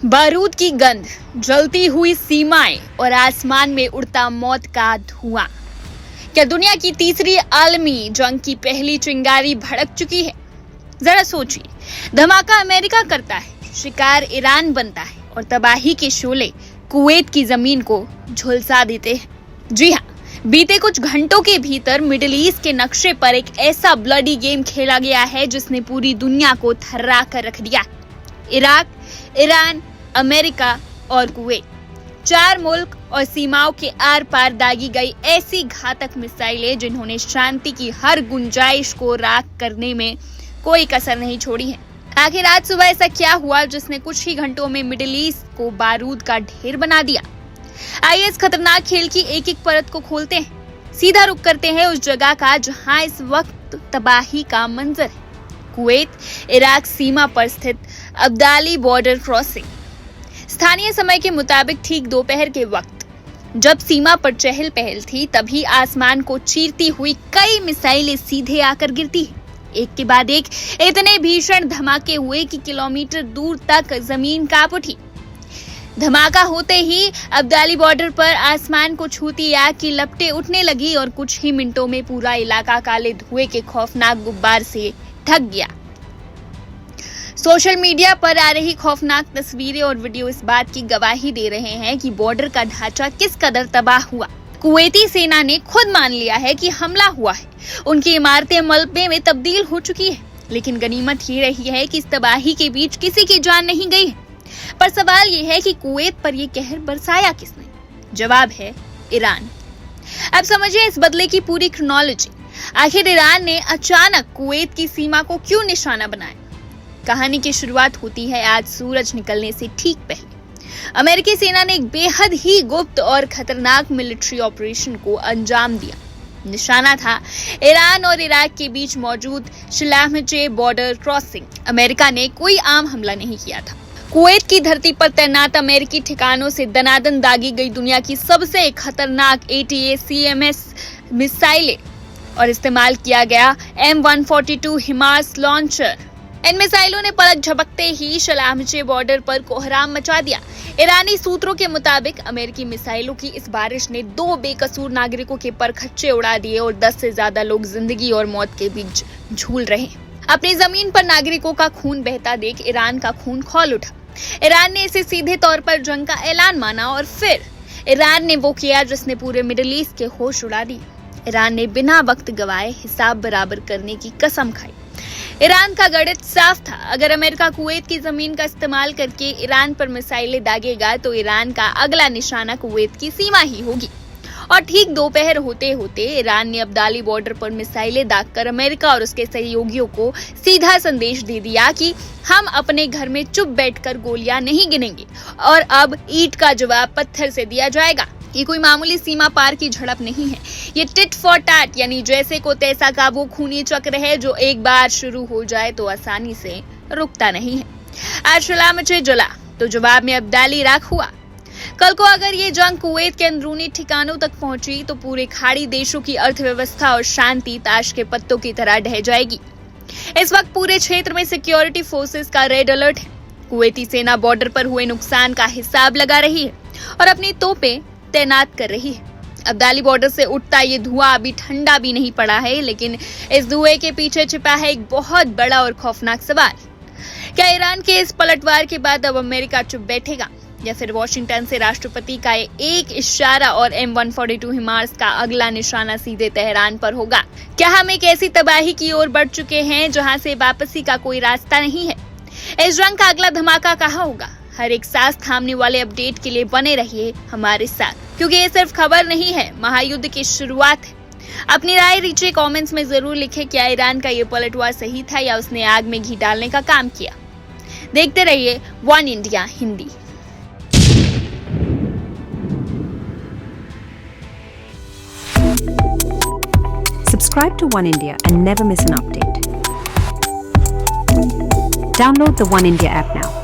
बारूद की गंध, जलती हुई सीमाएं और आसमान में उड़ता मौत का धुआं। क्या दुनिया की तीसरी आलमी जंग की पहली चिंगारी भड़क चुकी है? जरा सोचिए, धमाका अमेरिका करता है, शिकार ईरान बनता है और तबाही के शोले कुवैत की जमीन को झुलसा देते हैं। जी हाँ, बीते कुछ घंटों के भीतर मिडिल ईस्ट के नक्शे पर एक ऐसा ब्लडी गेम खेला गया है जिसने पूरी दुनिया को थर्रा कर रख दिया। इराक, ईरान, अमेरिका और कुवैत, चार मुल्क और सीमाओं के आर पार दागी गई ऐसी घातक मिसाइलें जिन्होंने शांति की हर गुंजाइश को राख करने में कोई कसर नहीं छोड़ी है। आखिर आज सुबह ऐसा क्या हुआ जिसने कुछ ही घंटों में मिडिल ईस्ट को बारूद का ढेर बना दिया? आइए इस खतरनाक खेल की एक एक परत को खोलते हैं। सीधा रुख करते हैं उस जगह का जहां इस वक्त तबाही का मंजर है। कुवैत इराक सीमा पर स्थित अब्दाली बॉर्डर क्रॉसिंग। स्थानीय समय के मुताबिक ठीक दोपहर के वक्त जब सीमा पर चहल पहल थी, तभी आसमान को चीरती हुई कई मिसाइलें सीधे आकर गिरती है। एक के बाद एक इतने भीषण धमाके हुए कि किलोमीटर दूर तक जमीन कांप उठी। धमाका होते ही अब्दाली बॉर्डर पर आसमान को छूती आग की लपटें उठने लगी और कुछ ही मिनटों में पूरा इलाका काले धुएं के खौफनाक गुब्बार से ढक गया। सोशल मीडिया पर आ रही खौफनाक तस्वीरें और वीडियो इस बात की गवाही दे रहे हैं कि बॉर्डर का ढांचा किस कदर तबाह हुआ। कुवैती सेना ने खुद मान लिया है कि हमला हुआ है, उनकी इमारतें मलबे में तब्दील हो चुकी है। लेकिन गनीमत ये रही है कि इस तबाही के बीच किसी की जान नहीं गई है। पर सवाल ये है कि कुवैत पर यह कहर बरसाया किसने? जवाब है ईरान। अब समझिए इस बदले की पूरी क्रोनोलॉजी। आखिर ईरान ने अचानक कुवैत की सीमा को क्यों निशाना बनाया? कहानी की शुरुआत होती है आज सूरज निकलने से ठीक पहले। अमेरिकी सेना ने एक बेहद ही गुप्त और खतरनाक मिलिट्री ऑपरेशन को अंजाम दिया। निशाना था ईरान और इराक के बीच मौजूद शलामचे बॉर्डर क्रॉसिंग। अमेरिका ने कोई आम हमला नहीं किया था। कुवैत की धरती पर तैनात अमेरिकी ठिकानों से दनादन दागी गई दुनिया की सबसे खतरनाक ATACMS मिसाइलें और इस्तेमाल किया गया M142 हिमार्स लॉन्चर। इन मिसाइलों ने पलक झपकते ही शलामचे बॉर्डर पर कोहराम मचा दिया। ईरानी सूत्रों के मुताबिक अमेरिकी मिसाइलों की इस बारिश ने 2 बेकसूर नागरिकों के परखच्चे उड़ा दिए और 10 से ज्यादा लोग जिंदगी और मौत के बीच झूल रहे। अपनी जमीन पर नागरिकों का खून बहता देख ईरान का खून खौल उठा। ईरान ने इसे सीधे तौर पर जंग का ऐलान माना और फिर ईरान ने वो किया जिसने पूरे मिडिल ईस्ट के होश उड़ा दिए। ईरान ने बिना वक्त गवाए हिसाब बराबर करने की कसम खाई। ईरान का गणित साफ था, अगर अमेरिका कुवैत की जमीन का इस्तेमाल करके ईरान पर मिसाइलें दागेगा तो ईरान का अगला निशाना कुवैत की सीमा ही होगी। और ठीक दोपहर होते होते ईरान ने अब्दाली बॉर्डर पर मिसाइलें दागकर अमेरिका और उसके सहयोगियों को सीधा संदेश दे दिया कि हम अपने घर में चुप बैठकर गोलियां नहीं गिनेंगे और अब ईंट का जवाब पत्थर से दिया जाएगा। ये कोई मामूली सीमा पार की झड़प नहीं है, ये टिट फॉर टैट यानी जैसे को तैसा का वो खूनी चक्र है जो एक बार शुरू हो जाए तो आसानी से रुकता नहीं है। आज शलामचे जला तो जवाब में अब्दाली राख हुआ। कल को अगर ये जंग कुवैत के अंदरूनी ठिकानों तक पहुंची तो पूरे खाड़ी देशों की अर्थव्यवस्था और शांति ताश के पत्तों की तरह ढह जाएगी। इस वक्त पूरे क्षेत्र में सिक्योरिटी फोर्सेस का रेड अलर्ट है। कुवैती सेना बॉर्डर पर हुए नुकसान का हिसाब लगा रही है और अपनी तोपें तैनात कर रही है। अब्दाली बॉर्डर से उठता ये धुआं अभी ठंडा भी नहीं पड़ा है, लेकिन इस धुएं के पीछे छिपा है एक बहुत बड़ा और खौफनाक सवाल। क्या ईरान के इस पलटवार के बाद अब अमेरिका चुप बैठेगा या फिर वॉशिंगटन से राष्ट्रपति का एक इशारा और M142 हिमार्स का अगला निशाना सीधे तेहरान पर होगा? क्या हम एक ऐसी तबाही की ओर बढ़ चुके हैं जहां से वापसी का कोई रास्ता नहीं है? इस जंग का अगला धमाका कहां होगा? हर एक सांस थामने वाले अपडेट के लिए बने रहिए हमारे साथ, क्योंकि ये सिर्फ खबर नहीं है, महायुद्ध की शुरुआत है। अपनी राय नीचे कमेंट्स में जरूर लिखें, क्या ईरान का ये पलटवार सही था या उसने आग में घी डालने का काम किया? देखते रहिए one India Hindi. Subscribe to One India and never miss an update. Download the One India app now.